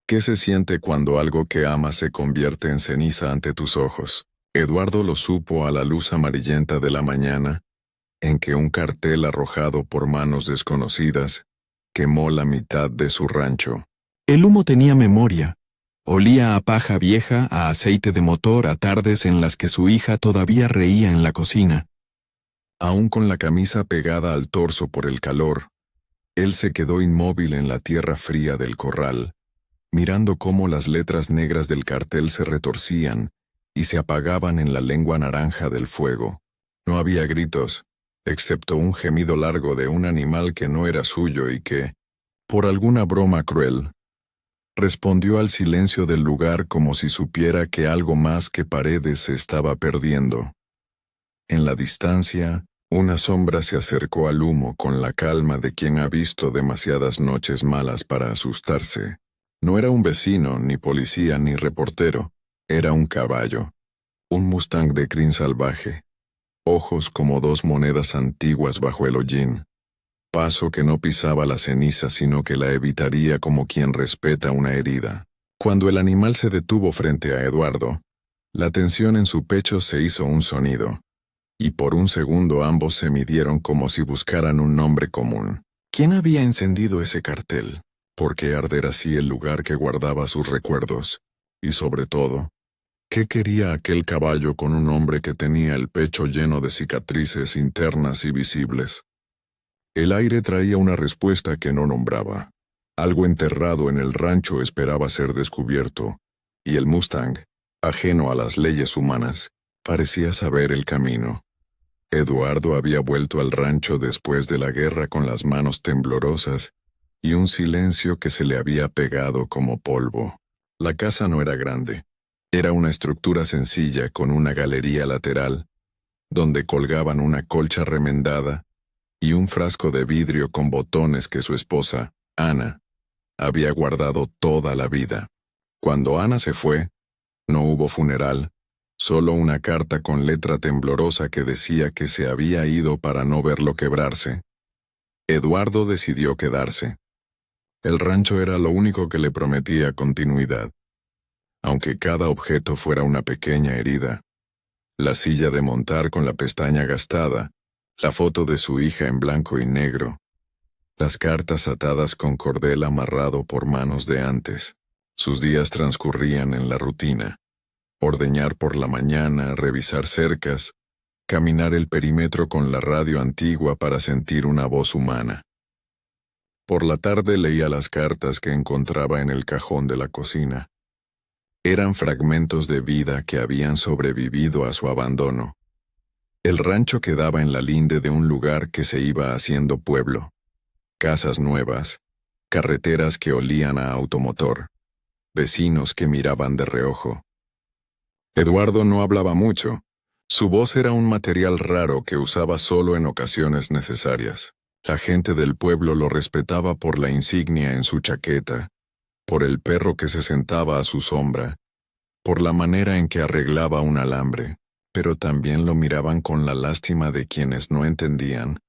¿Qué se siente cuando algo que amas se convierte en ceniza ante tus ojos? Eduardo lo supo a la luz amarillenta de la mañana, en que un cartel arrojado por manos desconocidas quemó la mitad de su rancho. El humo tenía memoria. Olía a paja vieja, a aceite de motor, a tardes en las que su hija todavía reía en la cocina. Aún con la camisa pegada al torso por el calor, él se quedó inmóvil en la tierra fría del corral, mirando cómo las letras negras del cartel se retorcían y se apagaban en la lengua naranja del fuego. No había gritos, excepto un gemido largo de un animal que no era suyo y que, por alguna broma cruel, respondió al silencio del lugar como si supiera que algo más que paredes se estaba perdiendo. En la distancia, una sombra se acercó al humo con la calma de quien ha visto demasiadas noches malas para asustarse. No era un vecino, ni policía, ni reportero. Era un caballo. Un Mustang de crin salvaje. Ojos como dos monedas antiguas bajo el hollín. Paso que no pisaba la ceniza sino que la evitaría como quien respeta una herida. Cuando el animal se detuvo frente a Eduardo, la tensión en su pecho se hizo un sonido, y por un segundo ambos se midieron como si buscaran un nombre común. ¿Quién había encendido ese cartel? ¿Por qué arder así el lugar que guardaba sus recuerdos? Y sobre todo, ¿qué quería aquel caballo con un hombre que tenía el pecho lleno de cicatrices internas y visibles? El aire traía una respuesta que no nombraba. Algo enterrado en el rancho esperaba ser descubierto, y el Mustang, ajeno a las leyes humanas, parecía saber el camino. Eduardo había vuelto al rancho después de la guerra con las manos temblorosas y un silencio que se le había pegado como polvo. La casa no era grande. Era una estructura sencilla con una galería lateral, donde colgaban una colcha remendada y un frasco de vidrio con botones que su esposa, Ana, había guardado toda la vida. Cuando Ana se fue, no hubo funeral, solo una carta con letra temblorosa que decía que se había ido para no verlo quebrarse. Eduardo decidió quedarse. El rancho era lo único que le prometía continuidad. Aunque cada objeto fuera una pequeña herida. La silla de montar con la pestaña gastada, la foto de su hija en blanco y negro, las cartas atadas con cordel amarrado por manos de antes. Sus días transcurrían en la rutina. Ordeñar por la mañana, revisar cercas, caminar el perímetro con la radio antigua para sentir una voz humana. Por la tarde leía las cartas que encontraba en el cajón de la cocina. Eran fragmentos de vida que habían sobrevivido a su abandono. El rancho quedaba en la linde de un lugar que se iba haciendo pueblo. Casas nuevas, carreteras que olían a automotor, vecinos que miraban de reojo. Eduardo no hablaba mucho. Su voz era un material raro que usaba solo en ocasiones necesarias. La gente del pueblo lo respetaba por la insignia en su chaqueta, por el perro que se sentaba a su sombra, por la manera en que arreglaba un alambre, pero también lo miraban con la lástima de quienes no entendían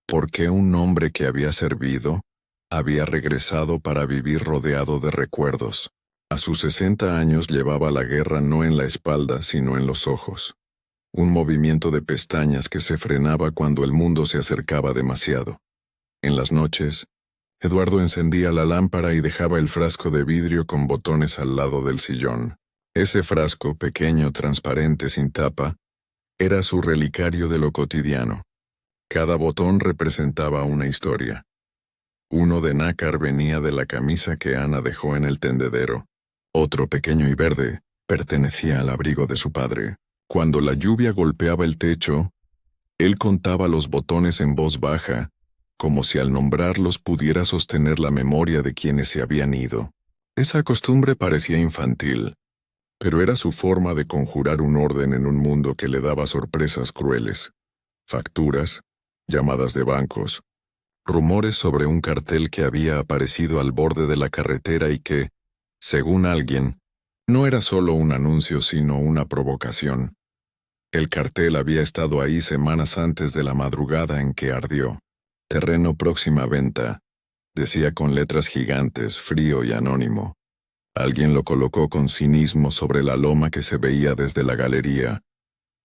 por qué un hombre que había servido había regresado para vivir rodeado de recuerdos. A sus 60 años llevaba la guerra no en la espalda, sino en los ojos. Un movimiento de pestañas que se frenaba cuando el mundo se acercaba demasiado. En las noches, Eduardo encendía la lámpara y dejaba el frasco de vidrio con botones al lado del sillón. Ese frasco, pequeño, transparente, sin tapa, era su relicario de lo cotidiano. Cada botón representaba una historia. Uno de nácar venía de la camisa que Ana dejó en el tendedero. Otro, pequeño y verde, pertenecía al abrigo de su padre. Cuando la lluvia golpeaba el techo, él contaba los botones en voz baja, como si al nombrarlos pudiera sostener la memoria de quienes se habían ido. Esa costumbre parecía infantil, pero era su forma de conjurar un orden en un mundo que le daba sorpresas crueles. Facturas, llamadas de bancos, rumores sobre un cartel que había aparecido al borde de la carretera y que, según alguien, no era solo un anuncio sino una provocación. El cartel había estado ahí semanas antes de la madrugada en que ardió. Terreno próxima venta, decía con letras gigantes, frío y anónimo. Alguien lo colocó con cinismo sobre la loma que se veía desde la galería,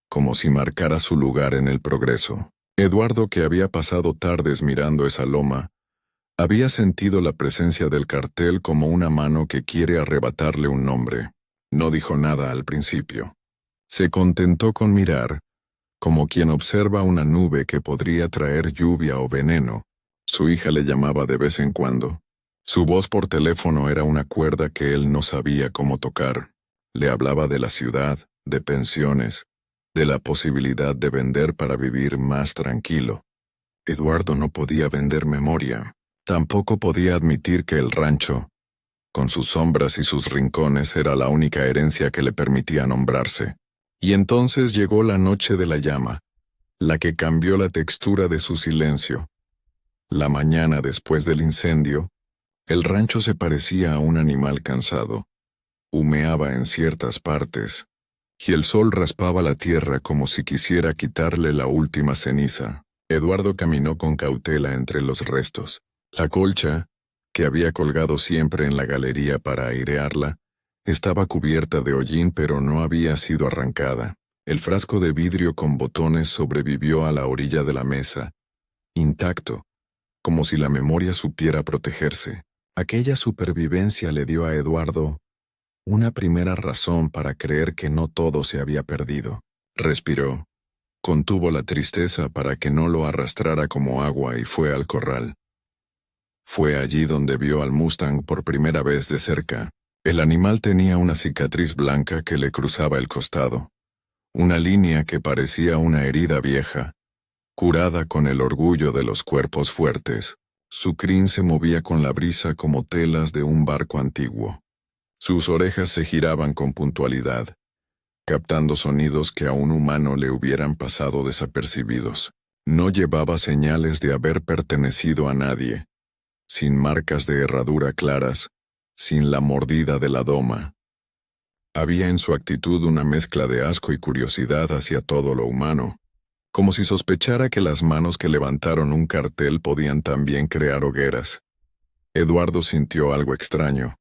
como si marcara su lugar en el progreso. Eduardo, que había pasado tardes mirando esa loma, había sentido la presencia del cartel como una mano que quiere arrebatarle un nombre. No dijo nada al principio. Se contentó con mirar, como quien observa una nube que podría traer lluvia o veneno. Su hija le llamaba de vez en cuando. Su voz por teléfono era una cuerda que él no sabía cómo tocar. Le hablaba de la ciudad, de pensiones, de la posibilidad de vender para vivir más tranquilo. Eduardo no podía vender memoria. Tampoco podía admitir que el rancho, con sus sombras y sus rincones, era la única herencia que le permitía nombrarse. Y entonces llegó la noche de la llama, la que cambió la textura de su silencio. La mañana después del incendio, el rancho se parecía a un animal cansado. Humeaba en ciertas partes, y el sol raspaba la tierra como si quisiera quitarle la última ceniza. Eduardo caminó con cautela entre los restos. La colcha, que había colgado siempre en la galería para airearla, estaba cubierta de hollín pero no había sido arrancada. El frasco de vidrio con botones sobrevivió a la orilla de la mesa, intacto, como si la memoria supiera protegerse. Aquella supervivencia le dio a Eduardo una primera razón para creer que no todo se había perdido. Respiró, contuvo la tristeza para que no lo arrastrara como agua y fue al corral. Fue allí donde vio al Mustang por primera vez de cerca. El animal tenía una cicatriz blanca que le cruzaba el costado, una línea que parecía una herida vieja, curada con el orgullo de los cuerpos fuertes. Su crin se movía con la brisa como telas de un barco antiguo. Sus orejas se giraban con puntualidad, captando sonidos que a un humano le hubieran pasado desapercibidos. No llevaba señales de haber pertenecido a nadie, sin marcas de herradura claras, sin la mordida de la doma. Había en su actitud una mezcla de asco y curiosidad hacia todo lo humano, como si sospechara que las manos que levantaron un cartel podían también crear hogueras. Eduardo sintió algo extraño,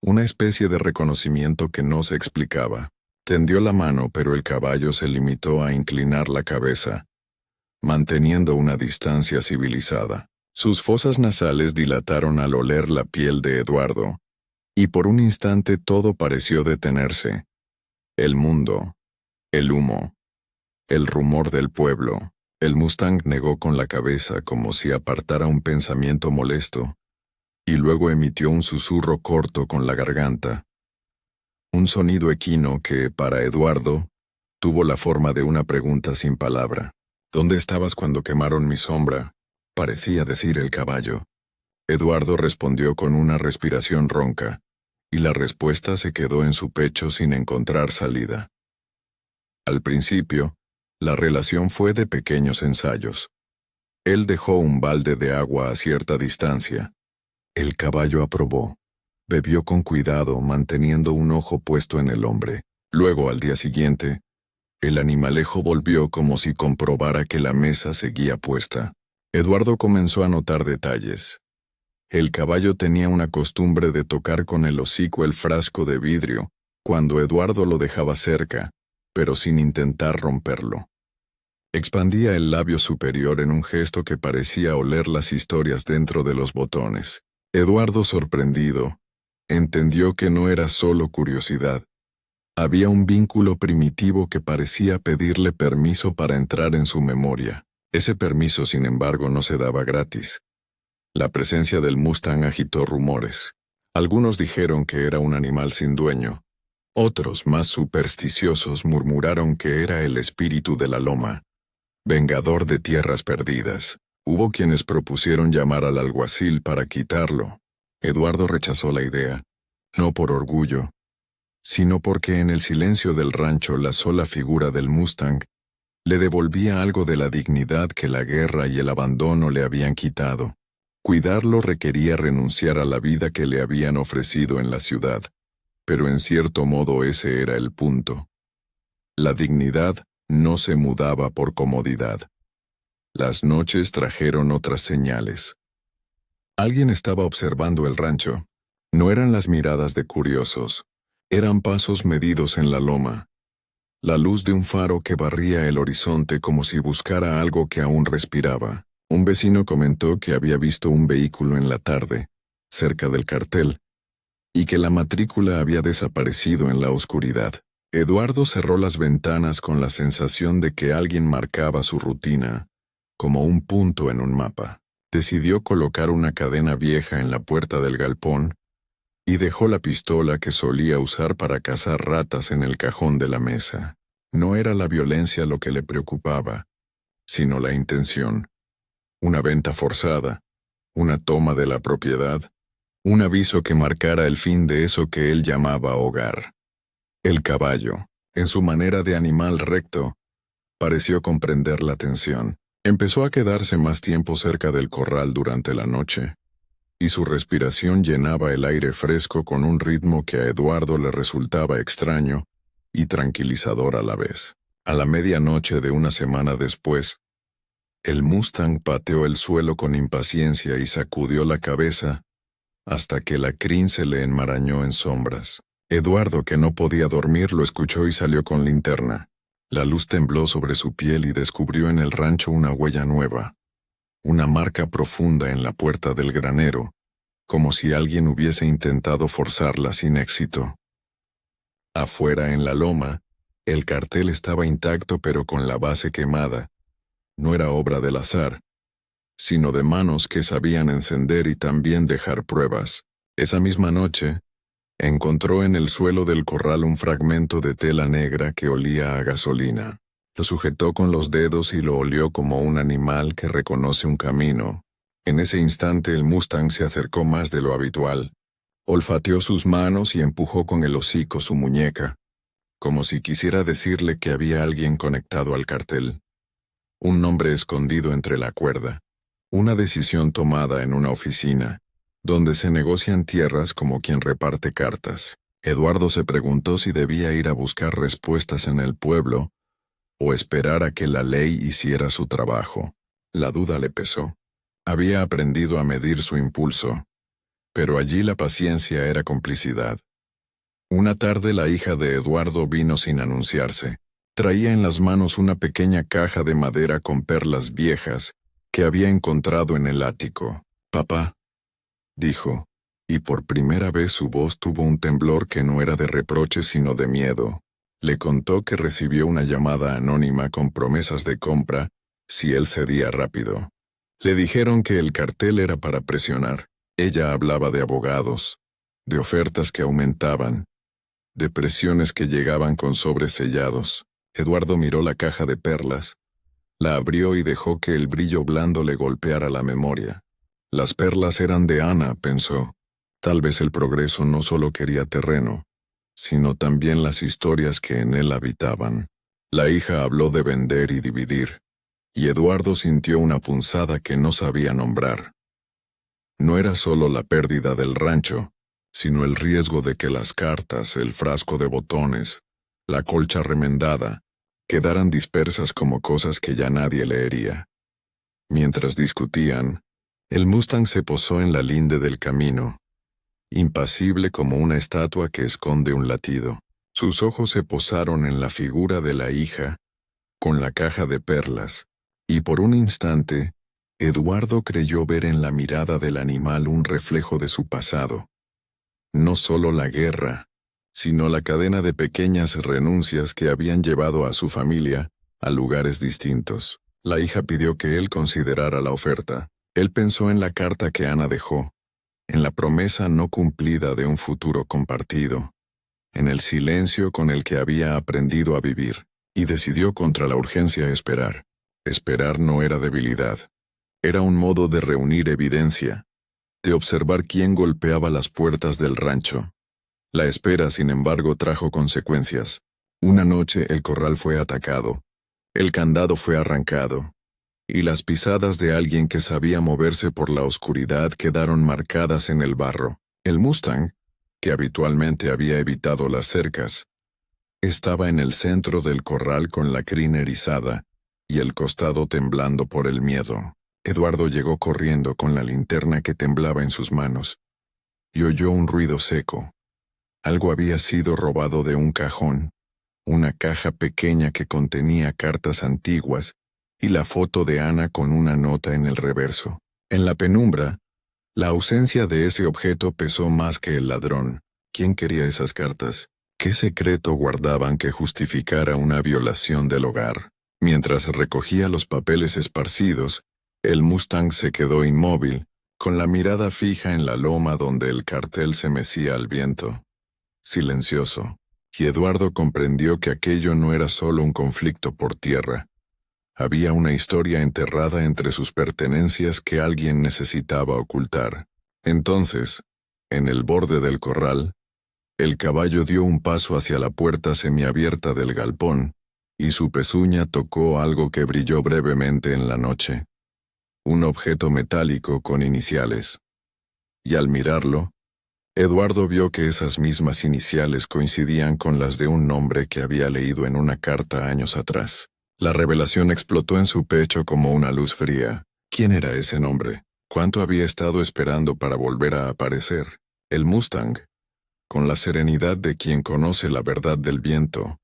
una especie de reconocimiento que no se explicaba. Tendió la mano, pero el caballo se limitó a inclinar la cabeza, manteniendo una distancia civilizada. Sus fosas nasales dilataron al oler la piel de Eduardo, y por un instante todo pareció detenerse. El mundo, el humo, el rumor del pueblo. El Mustang negó con la cabeza como si apartara un pensamiento molesto, y luego emitió un susurro corto con la garganta. Un sonido equino que, para Eduardo, tuvo la forma de una pregunta sin palabra. ¿Dónde estabas cuando quemaron mi sombra?, parecía decir el caballo. Eduardo respondió con una respiración ronca, y la respuesta se quedó en su pecho sin encontrar salida. Al principio, la relación fue de pequeños ensayos. Él dejó un balde de agua a cierta distancia. El caballo aprobó. Bebió con cuidado, manteniendo un ojo puesto en el hombre. Luego, al día siguiente, el animalejo volvió como si comprobara que la mesa seguía puesta. Eduardo comenzó a notar detalles. El caballo tenía una costumbre de tocar con el hocico el frasco de vidrio, cuando Eduardo lo dejaba cerca, pero sin intentar romperlo. Expandía el labio superior en un gesto que parecía oler las historias dentro de los botones. Eduardo, sorprendido, entendió que no era solo curiosidad. Había un vínculo primitivo que parecía pedirle permiso para entrar en su memoria. Ese permiso, sin embargo, no se daba gratis. La presencia del Mustang agitó rumores. Algunos dijeron que era un animal sin dueño. Otros, más supersticiosos, murmuraron que era el espíritu de la loma, vengador de tierras perdidas. Hubo quienes propusieron llamar al alguacil para quitarlo. Eduardo rechazó la idea, no por orgullo, sino porque en el silencio del rancho la sola figura del Mustang le devolvía algo de la dignidad que la guerra y el abandono le habían quitado. Cuidarlo requería renunciar a la vida que le habían ofrecido en la ciudad, pero en cierto modo ese era el punto. La dignidad no se mudaba por comodidad. Las noches trajeron otras señales. Alguien estaba observando el rancho. No eran las miradas de curiosos, eran pasos medidos en la loma. La luz de un faro que barría el horizonte como si buscara algo que aún respiraba. Un vecino comentó que había visto un vehículo en la tarde, cerca del cartel, y que la matrícula había desaparecido en la oscuridad. Eduardo cerró las ventanas con la sensación de que alguien marcaba su rutina, como un punto en un mapa. Decidió colocar una cadena vieja en la puerta del galpón y dejó la pistola que solía usar para cazar ratas en el cajón de la mesa. No era la violencia lo que le preocupaba, sino la intención. Una venta forzada, una toma de la propiedad, un aviso que marcara el fin de eso que él llamaba hogar. El caballo, en su manera de animal recto, pareció comprender la tensión. Empezó a quedarse más tiempo cerca del corral durante la noche, y su respiración llenaba el aire fresco con un ritmo que a Eduardo le resultaba extraño y tranquilizador a la vez. A la medianoche de una semana después, el Mustang pateó el suelo con impaciencia y sacudió la cabeza hasta que la crin se le enmarañó en sombras. Eduardo, que no podía dormir, lo escuchó y salió con linterna. La luz tembló sobre su piel y descubrió en el rancho una huella nueva, una marca profunda en la puerta del granero, como si alguien hubiese intentado forzarla sin éxito. Afuera en la loma, el cartel estaba intacto pero con la base quemada. No era obra del azar, sino de manos que sabían encender y también dejar pruebas. Esa misma noche, encontró en el suelo del corral un fragmento de tela negra que olía a gasolina. Lo sujetó con los dedos y lo olió como un animal que reconoce un camino. En ese instante el Mustang se acercó más de lo habitual. Olfateó sus manos y empujó con el hocico su muñeca, como si quisiera decirle que había alguien conectado al cartel. Un nombre escondido entre la cuerda. Una decisión tomada en una oficina, donde se negocian tierras como quien reparte cartas. Eduardo se preguntó si debía ir a buscar respuestas en el pueblo o esperar a que la ley hiciera su trabajo. La duda le pesó. Había aprendido a medir su impulso, pero allí la paciencia era complicidad. Una tarde la hija de Eduardo vino sin anunciarse. Traía en las manos una pequeña caja de madera con perlas viejas que había encontrado en el ático. «Papá», dijo, y por primera vez su voz tuvo un temblor que no era de reproche sino de miedo. Le contó que recibió una llamada anónima con promesas de compra si él cedía rápido. Le dijeron que el cartel era para presionar. Ella hablaba de abogados, de ofertas que aumentaban, de presiones que llegaban con sobres sellados. Eduardo miró la caja de perlas, la abrió y dejó que el brillo blando le golpeara la memoria. Las perlas eran de Ana, pensó. Tal vez el progreso no solo quería terreno, sino también las historias que en él habitaban. La hija habló de vender y dividir, y Eduardo sintió una punzada que no sabía nombrar. No era solo la pérdida del rancho, sino el riesgo de que las cartas, el frasco de botones, la colcha remendada, quedaran dispersas como cosas que ya nadie leería. Mientras discutían, el Mustang se posó en la linde del camino, impasible como una estatua que esconde un latido. Sus ojos se posaron en la figura de la hija, con la caja de perlas, y por un instante, Eduardo creyó ver en la mirada del animal un reflejo de su pasado. No solo la guerra, sino la cadena de pequeñas renuncias que habían llevado a su familia a lugares distintos. La hija pidió que él considerara la oferta. Él pensó en la carta que Ana dejó, en la promesa no cumplida de un futuro compartido, en el silencio con el que había aprendido a vivir, y decidió contra la urgencia esperar. Esperar no era debilidad, era un modo de reunir evidencia, de observar quién golpeaba las puertas del rancho. La espera, sin embargo, trajo consecuencias. Una noche el corral fue atacado, el candado fue arrancado, y las pisadas de alguien que sabía moverse por la oscuridad quedaron marcadas en el barro. El Mustang, que habitualmente había evitado las cercas, estaba en el centro del corral con la crin erizada y el costado temblando por el miedo. Eduardo llegó corriendo con la linterna que temblaba en sus manos, y oyó un ruido seco. Algo había sido robado de un cajón, una caja pequeña que contenía cartas antiguas y la foto de Ana con una nota en el reverso. En la penumbra, la ausencia de ese objeto pesó más que el ladrón. ¿Quién quería esas cartas? ¿Qué secreto guardaban que justificara una violación del hogar? Mientras recogía los papeles esparcidos, el Mustang se quedó inmóvil, con la mirada fija en la loma donde el cartel se mecía al viento. Silencioso, y Eduardo comprendió que aquello no era solo un conflicto por tierra. Había una historia enterrada entre sus pertenencias que alguien necesitaba ocultar. Entonces, en el borde del corral, el caballo dio un paso hacia la puerta semiabierta del galpón, y su pezuña tocó algo que brilló brevemente en la noche. Un objeto metálico con iniciales. Y al mirarlo, Eduardo vio que esas mismas iniciales coincidían con las de un nombre que había leído en una carta años atrás. La revelación explotó en su pecho como una luz fría. ¿Quién era ese nombre? ¿Cuánto había estado esperando para volver a aparecer? El Mustang, con la serenidad de quien conoce la verdad del viento,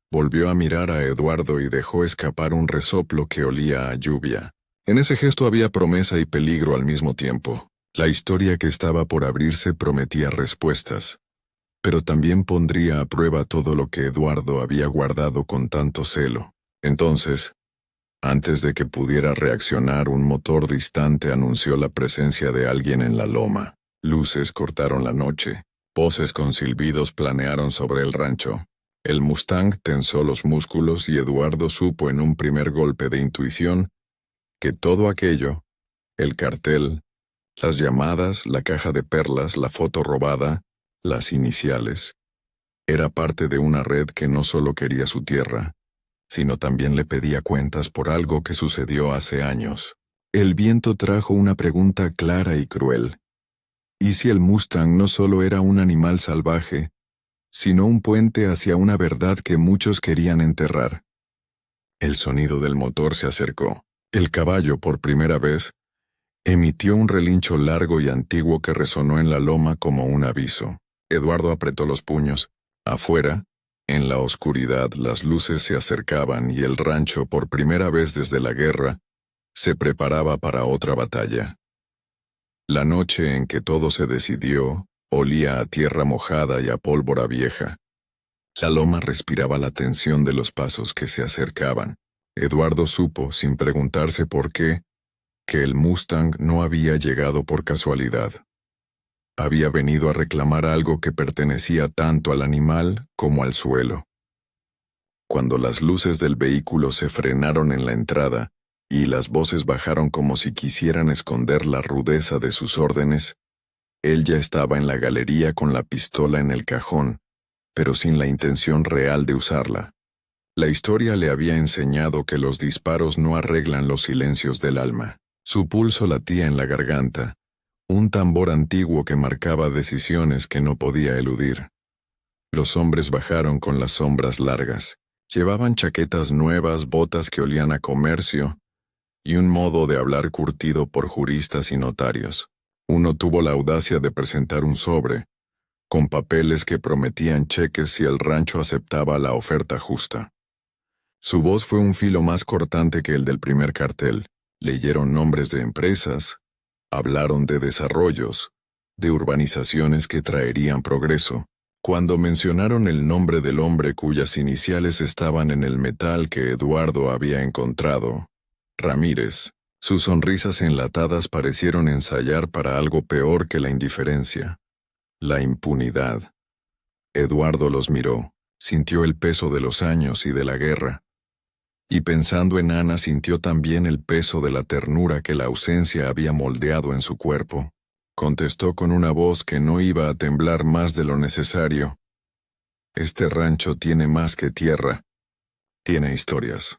volvió a mirar a Eduardo y dejó escapar un resoplo que olía a lluvia. En ese gesto había promesa y peligro al mismo tiempo. La historia que estaba por abrirse prometía respuestas, pero también pondría a prueba todo lo que Eduardo había guardado con tanto celo. Entonces, antes de que pudiera reaccionar, un motor distante anunció la presencia de alguien en la loma. Luces cortaron la noche, voces con silbidos planearon sobre el rancho. El Mustang tensó los músculos y Eduardo supo en un primer golpe de intuición que todo aquello, el cartel, las llamadas, la caja de perlas, la foto robada, las iniciales, era parte de una red que no solo quería su tierra, sino también le pedía cuentas por algo que sucedió hace años. El viento trajo una pregunta clara y cruel. ¿Y si el Mustang no solo era un animal salvaje, sino un puente hacia una verdad que muchos querían enterrar? El sonido del motor se acercó. El caballo, por primera vez, emitió un relincho largo y antiguo que resonó en la loma como un aviso. Eduardo apretó los puños. Afuera, en la oscuridad, las luces se acercaban y el rancho, por primera vez desde la guerra, se preparaba para otra batalla. La noche en que todo se decidió, olía a tierra mojada y a pólvora vieja. La loma respiraba la tensión de los pasos que se acercaban. Eduardo supo, sin preguntarse por qué, que el Mustang no había llegado por casualidad. Había venido a reclamar algo que pertenecía tanto al animal como al suelo. Cuando las luces del vehículo se frenaron en la entrada y las voces bajaron como si quisieran esconder la rudeza de sus órdenes, él ya estaba en la galería con la pistola en el cajón, pero sin la intención real de usarla. La historia le había enseñado que los disparos no arreglan los silencios del alma. Su pulso latía en la garganta, un tambor antiguo que marcaba decisiones que no podía eludir. Los hombres bajaron con las sombras largas. Llevaban chaquetas nuevas, botas que olían a comercio, y un modo de hablar curtido por juristas y notarios. Uno tuvo la audacia de presentar un sobre, con papeles que prometían cheques si el rancho aceptaba la oferta justa. Su voz fue un filo más cortante que el del primer cartel. Leyeron nombres de empresas, hablaron de desarrollos, de urbanizaciones que traerían progreso. Cuando mencionaron el nombre del hombre cuyas iniciales estaban en el metal que Eduardo había encontrado, Ramírez, sus sonrisas enlatadas parecieron ensayar para algo peor que la indiferencia, la impunidad. Eduardo los miró, sintió el peso de los años y de la guerra. Y pensando en Ana sintió también el peso de la ternura que la ausencia había moldeado en su cuerpo. Contestó con una voz que no iba a temblar más de lo necesario. Este rancho tiene más que tierra. Tiene historias.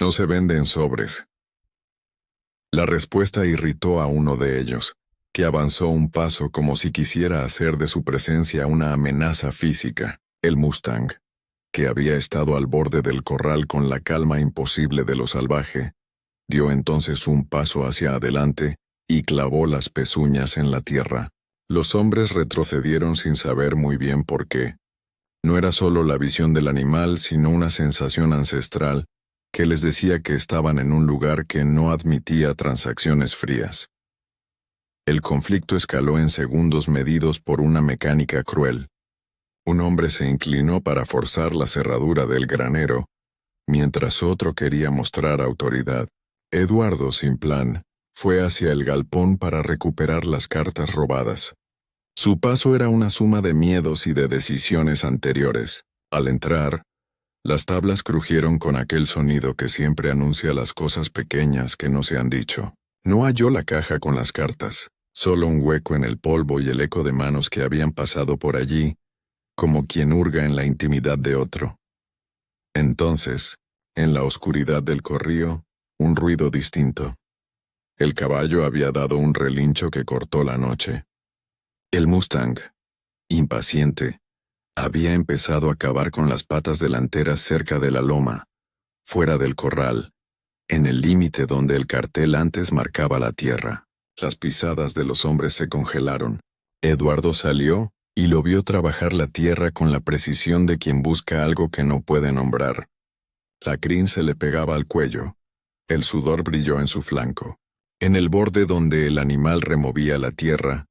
No se vende en sobres. La respuesta irritó a uno de ellos, que avanzó un paso como si quisiera hacer de su presencia una amenaza física. El Mustang, que había estado al borde del corral con la calma imposible de lo salvaje, dio entonces un paso hacia adelante y clavó las pezuñas en la tierra. Los hombres retrocedieron sin saber muy bien por qué. No era solo la visión del animal, sino una sensación ancestral que les decía que estaban en un lugar que no admitía transacciones frías. El conflicto escaló en segundos medidos por una mecánica cruel. Un hombre se inclinó para forzar la cerradura del granero, mientras otro quería mostrar autoridad. Eduardo, sin plan, fue hacia el galpón para recuperar las cartas robadas. Su paso era una suma de miedos y de decisiones anteriores. Al entrar, las tablas crujieron con aquel sonido que siempre anuncia las cosas pequeñas que no se han dicho. No halló la caja con las cartas, solo un hueco en el polvo y el eco de manos que habían pasado por allí, como quien hurga en la intimidad de otro. Entonces, en la oscuridad del corrío, un ruido distinto. El caballo había dado un relincho que cortó la noche. El Mustang, impaciente, había empezado a cavar con las patas delanteras cerca de la loma, fuera del corral, en el límite donde el cartel antes marcaba la tierra. Las pisadas de los hombres se congelaron. Eduardo salió y lo vio trabajar la tierra con la precisión de quien busca algo que no puede nombrar. La crin se le pegaba al cuello. El sudor brilló en su flanco. En el borde donde el animal removía la tierra,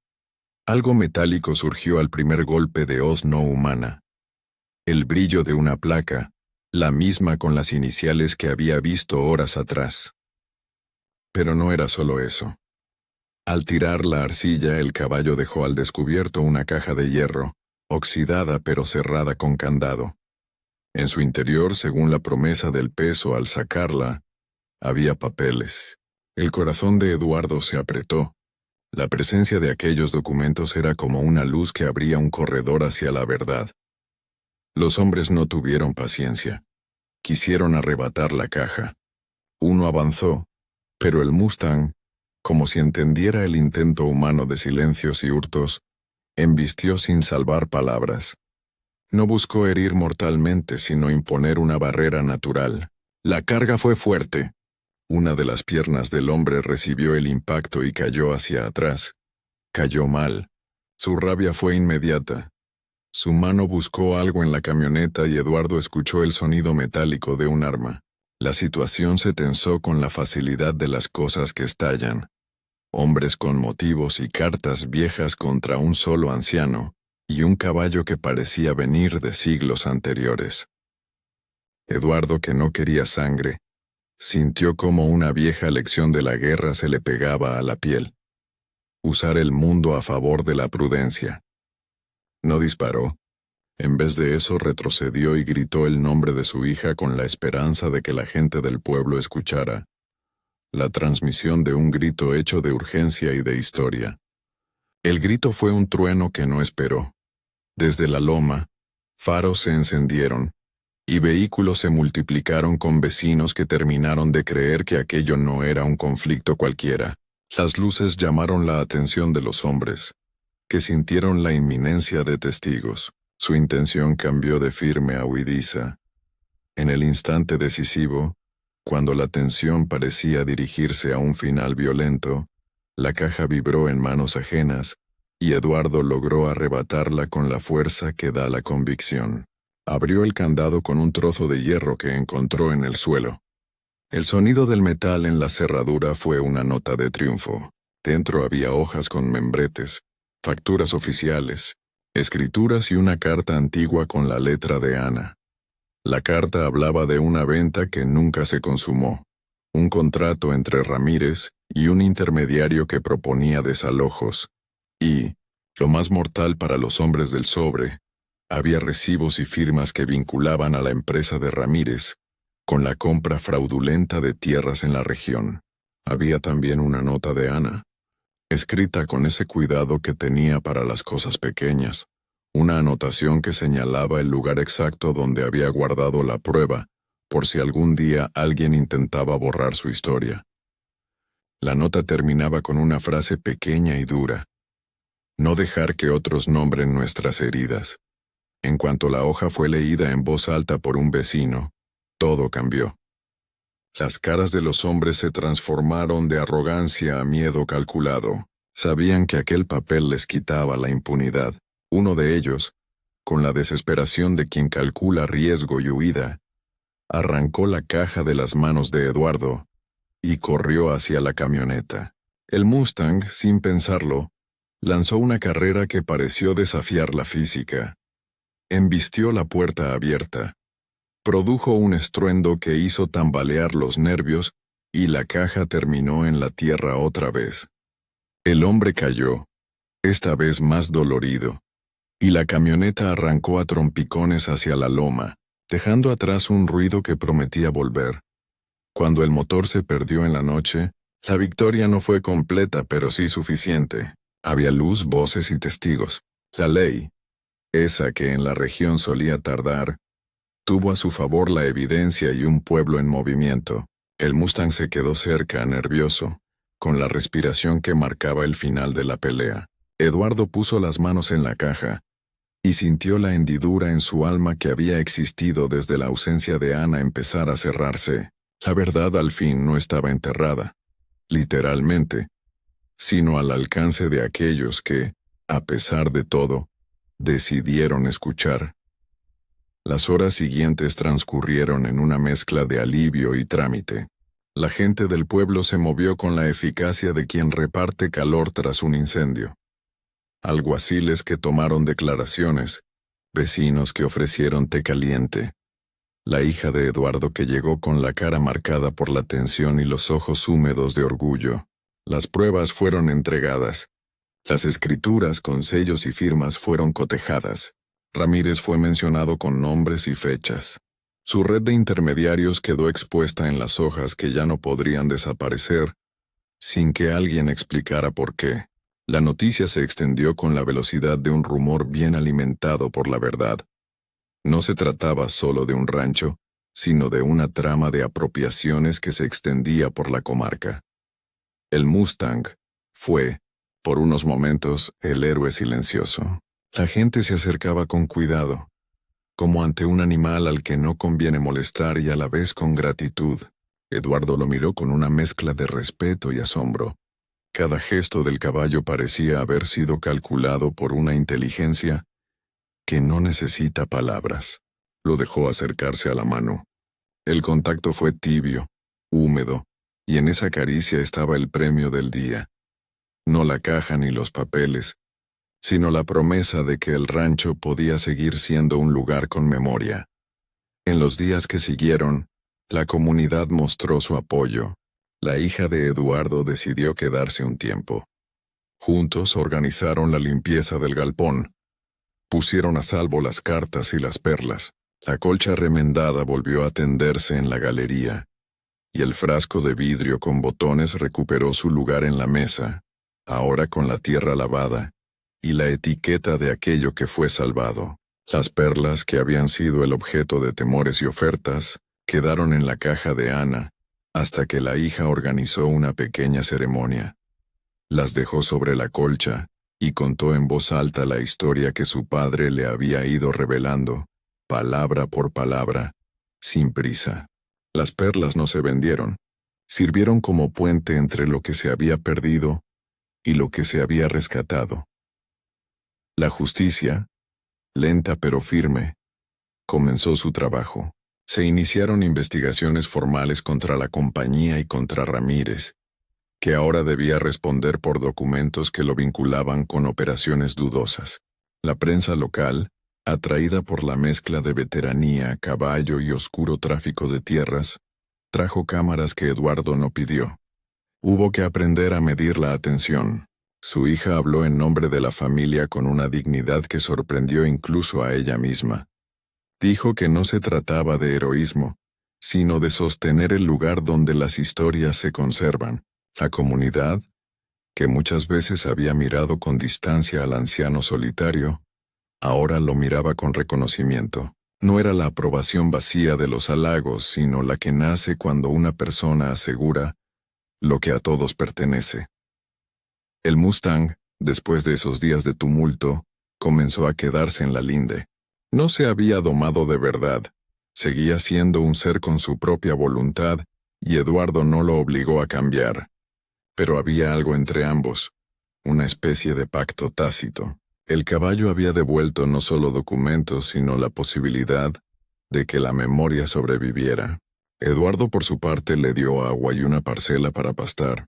algo metálico surgió al primer golpe de hoz no humana. El brillo de una placa, la misma con las iniciales que había visto horas atrás. Pero no era solo eso. Al tirar la arcilla, el caballo dejó al descubierto una caja de hierro, oxidada pero cerrada con candado. En su interior, según la promesa del peso al sacarla, había papeles. El corazón de Eduardo se apretó. La presencia de aquellos documentos era como una luz que abría un corredor hacia la verdad. Los hombres no tuvieron paciencia. Quisieron arrebatar la caja. Uno avanzó, pero el Mustang, como si entendiera el intento humano de silencios y hurtos, embistió sin salvar palabras. No buscó herir mortalmente, sino imponer una barrera natural. La carga fue fuerte. Una de las piernas del hombre recibió el impacto y cayó hacia atrás. Cayó mal. Su rabia fue inmediata. Su mano buscó algo en la camioneta y Eduardo escuchó el sonido metálico de un arma. La situación se tensó con la facilidad de las cosas que estallan. Hombres con motivos y cartas viejas contra un solo anciano, y un caballo que parecía venir de siglos anteriores. Eduardo, que no quería sangre, sintió como una vieja lección de la guerra se le pegaba a la piel. Usar el mundo a favor de la prudencia. No disparó. En vez de eso retrocedió y gritó el nombre de su hija con la esperanza de que la gente del pueblo escuchara. La transmisión de un grito hecho de urgencia y de historia. El grito fue un trueno que no esperó. Desde la loma, faros se encendieron, y vehículos se multiplicaron con vecinos que terminaron de creer que aquello no era un conflicto cualquiera. Las luces llamaron la atención de los hombres, que sintieron la inminencia de testigos. Su intención cambió de firme a huidiza. En el instante decisivo, cuando la tensión parecía dirigirse a un final violento, la caja vibró en manos ajenas, y Eduardo logró arrebatarla con la fuerza que da la convicción. Abrió el candado con un trozo de hierro que encontró en el suelo. El sonido del metal en la cerradura fue una nota de triunfo. Dentro había hojas con membretes, facturas oficiales, escrituras y una carta antigua con la letra de Ana. La carta hablaba de una venta que nunca se consumó, un contrato entre Ramírez y un intermediario que proponía desalojos, y, lo más mortal para los hombres del sobre, había recibos y firmas que vinculaban a la empresa de Ramírez con la compra fraudulenta de tierras en la región. Había también una nota de Ana, escrita con ese cuidado que tenía para las cosas pequeñas, una anotación que señalaba el lugar exacto donde había guardado la prueba, por si algún día alguien intentaba borrar su historia. La nota terminaba con una frase pequeña y dura: no dejar que otros nombren nuestras heridas. En cuanto la hoja fue leída en voz alta por un vecino, todo cambió. Las caras de los hombres se transformaron de arrogancia a miedo calculado. Sabían que aquel papel les quitaba la impunidad. Uno de ellos, con la desesperación de quien calcula riesgo y huida, arrancó la caja de las manos de Eduardo y corrió hacia la camioneta. El Mustang, sin pensarlo, lanzó una carrera que pareció desafiar la física. Embistió la puerta abierta. Produjo un estruendo que hizo tambalear los nervios y la caja terminó en la tierra otra vez. El hombre cayó, esta vez más dolorido, y la camioneta arrancó a trompicones hacia la loma, dejando atrás un ruido que prometía volver. Cuando el motor se perdió en la noche, la victoria no fue completa pero sí suficiente. Había luz, voces y testigos. La ley, esa que en la región solía tardar, tuvo a su favor la evidencia y un pueblo en movimiento. El Mustang se quedó cerca, nervioso, con la respiración que marcaba el final de la pelea. Eduardo puso las manos en la caja y sintió la hendidura en su alma que había existido desde la ausencia de Ana empezar a cerrarse. La verdad al fin no estaba enterrada, literalmente, sino al alcance de aquellos que, a pesar de todo, decidieron escuchar. Las horas siguientes transcurrieron en una mezcla de alivio y trámite. La gente del pueblo se movió con la eficacia de quien reparte calor tras un incendio. Alguaciles que tomaron declaraciones, vecinos que ofrecieron té caliente. La hija de Eduardo que llegó con la cara marcada por la tensión y los ojos húmedos de orgullo. Las pruebas fueron entregadas. Las escrituras con sellos y firmas fueron cotejadas. Ramírez fue mencionado con nombres y fechas. Su red de intermediarios quedó expuesta en las hojas que ya no podrían desaparecer, sin que alguien explicara por qué. La noticia se extendió con la velocidad de un rumor bien alimentado por la verdad. No se trataba solo de un rancho, sino de una trama de apropiaciones que se extendía por la comarca. El Mustang fue, por unos momentos, el héroe silencioso. La gente se acercaba con cuidado, como ante un animal al que no conviene molestar y a la vez con gratitud. Eduardo lo miró con una mezcla de respeto y asombro. Cada gesto del caballo parecía haber sido calculado por una inteligencia que no necesita palabras. Lo dejó acercarse a la mano. El contacto fue tibio, húmedo, y en esa caricia estaba el premio del día. No la caja ni los papeles, sino la promesa de que el rancho podía seguir siendo un lugar con memoria. En los días que siguieron, la comunidad mostró su apoyo. La hija de Eduardo decidió quedarse un tiempo. Juntos organizaron la limpieza del galpón. Pusieron a salvo las cartas y las perlas. La colcha remendada volvió a tenderse en la galería, y el frasco de vidrio con botones recuperó su lugar en la mesa, ahora con la tierra lavada, y la etiqueta de aquello que fue salvado. Las perlas, que habían sido el objeto de temores y ofertas, quedaron en la caja de Ana, hasta que la hija organizó una pequeña ceremonia. Las dejó sobre la colcha, y contó en voz alta la historia que su padre le había ido revelando, palabra por palabra, sin prisa. Las perlas no se vendieron, sirvieron como puente entre lo que se había perdido y lo que se había rescatado. La justicia, lenta pero firme, comenzó su trabajo. Se iniciaron investigaciones formales contra la compañía y contra Ramírez, que ahora debía responder por documentos que lo vinculaban con operaciones dudosas. La prensa local, atraída por la mezcla de veteranía, caballo y oscuro tráfico de tierras, trajo cámaras que Eduardo no pidió. Hubo que aprender a medir la atención. Su hija habló en nombre de la familia con una dignidad que sorprendió incluso a ella misma. Dijo que no se trataba de heroísmo, sino de sostener el lugar donde las historias se conservan. La comunidad, que muchas veces había mirado con distancia al anciano solitario, ahora lo miraba con reconocimiento. No era la aprobación vacía de los halagos, sino la que nace cuando una persona asegura lo que a todos pertenece. El Mustang, después de esos días de tumulto, comenzó a quedarse en la linde. No se había domado de verdad, seguía siendo un ser con su propia voluntad, y Eduardo no lo obligó a cambiar. Pero había algo entre ambos, una especie de pacto tácito. El caballo había devuelto no solo documentos, sino la posibilidad de que la memoria sobreviviera. Eduardo, por su parte, le dio agua y una parcela para pastar.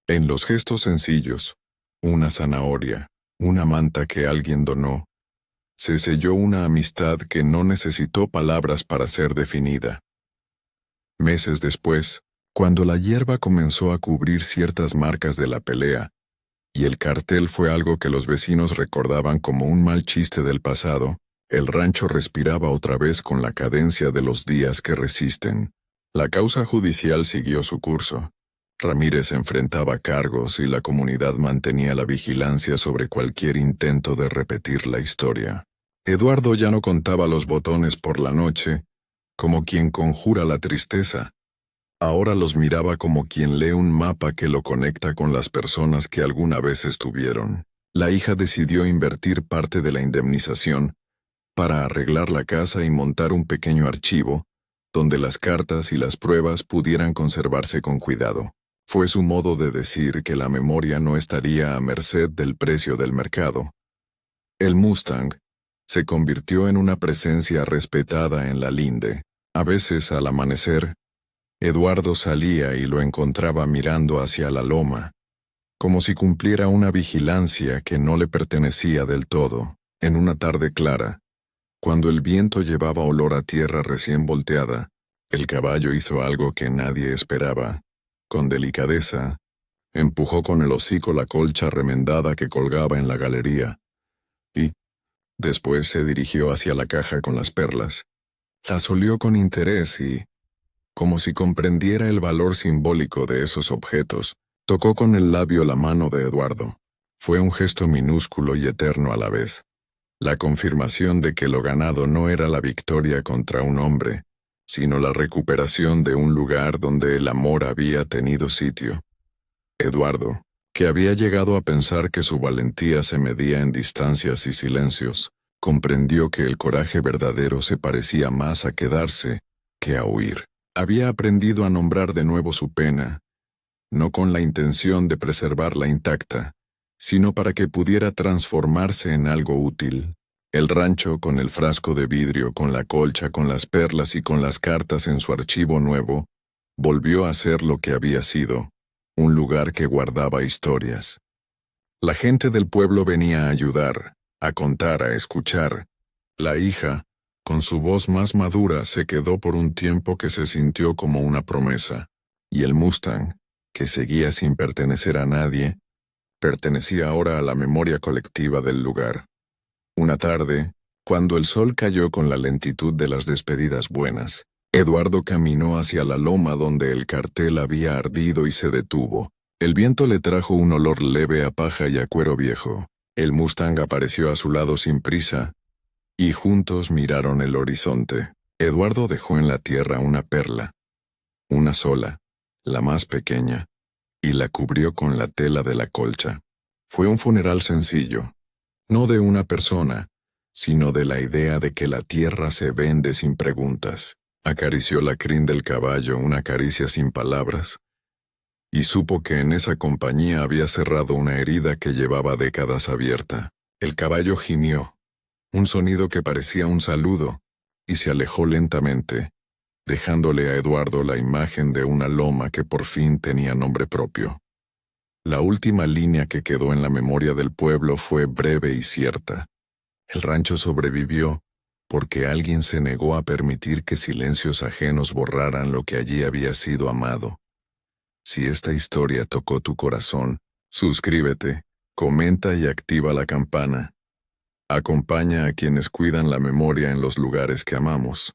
En los gestos sencillos, una zanahoria, una manta que alguien donó, se selló una amistad que no necesitó palabras para ser definida. Meses después, cuando la hierba comenzó a cubrir ciertas marcas de la pelea, y el cartel fue algo que los vecinos recordaban como un mal chiste del pasado, el rancho respiraba otra vez con la cadencia de los días que resisten. La causa judicial siguió su curso. Ramírez enfrentaba cargos y la comunidad mantenía la vigilancia sobre cualquier intento de repetir la historia. Eduardo ya no contaba los botones por la noche, como quien conjura la tristeza. Ahora los miraba como quien lee un mapa que lo conecta con las personas que alguna vez estuvieron. La hija decidió invertir parte de la indemnización para arreglar la casa y montar un pequeño archivo, donde las cartas y las pruebas pudieran conservarse con cuidado. Fue su modo de decir que la memoria no estaría a merced del precio del mercado. El Mustang se convirtió en una presencia respetada en la linde. A veces, al amanecer, Eduardo salía y lo encontraba mirando hacia la loma, como si cumpliera una vigilancia que no le pertenecía del todo. En una tarde clara, cuando el viento llevaba olor a tierra recién volteada, el caballo hizo algo que nadie esperaba. Con delicadeza, empujó con el hocico la colcha remendada que colgaba en la galería, y, después se dirigió hacia la caja con las perlas. Las olió con interés y, como si comprendiera el valor simbólico de esos objetos, tocó con el labio la mano de Eduardo. Fue un gesto minúsculo y eterno a la vez. La confirmación de que lo ganado no era la victoria contra un hombre, sino la recuperación de un lugar donde el amor había tenido sitio. Eduardo, que había llegado a pensar que su valentía se medía en distancias y silencios, comprendió que el coraje verdadero se parecía más a quedarse que a huir. Había aprendido a nombrar de nuevo su pena, no con la intención de preservarla intacta, sino para que pudiera transformarse en algo útil. El rancho, con el frasco de vidrio, con la colcha, con las perlas y con las cartas en su archivo nuevo, volvió a ser lo que había sido, un lugar que guardaba historias. La gente del pueblo venía a ayudar, a contar, a escuchar. La hija, con su voz más madura, se quedó por un tiempo que se sintió como una promesa, y el Mustang, que seguía sin pertenecer a nadie, pertenecía ahora a la memoria colectiva del lugar. Una tarde, cuando el sol cayó con la lentitud de las despedidas buenas, Eduardo caminó hacia la loma donde el cartel había ardido y se detuvo. El viento le trajo un olor leve a paja y a cuero viejo. El Mustang apareció a su lado sin prisa, y juntos miraron el horizonte. Eduardo dejó en la tierra una perla, una sola, la más pequeña, y la cubrió con la tela de la colcha. Fue un funeral sencillo, no de una persona, sino de la idea de que la tierra se vende sin preguntas. Acarició la crin del caballo, una caricia sin palabras, y supo que en esa compañía había cerrado una herida que llevaba décadas abierta. El caballo gimió, un sonido que parecía un saludo, y se alejó lentamente, dejándole a Eduardo la imagen de una loma que por fin tenía nombre propio. La última línea que quedó en la memoria del pueblo fue breve y cierta. El rancho sobrevivió porque alguien se negó a permitir que silencios ajenos borraran lo que allí había sido amado. Si esta historia tocó tu corazón, suscríbete, comenta y activa la campana. Acompaña a quienes cuidan la memoria en los lugares que amamos.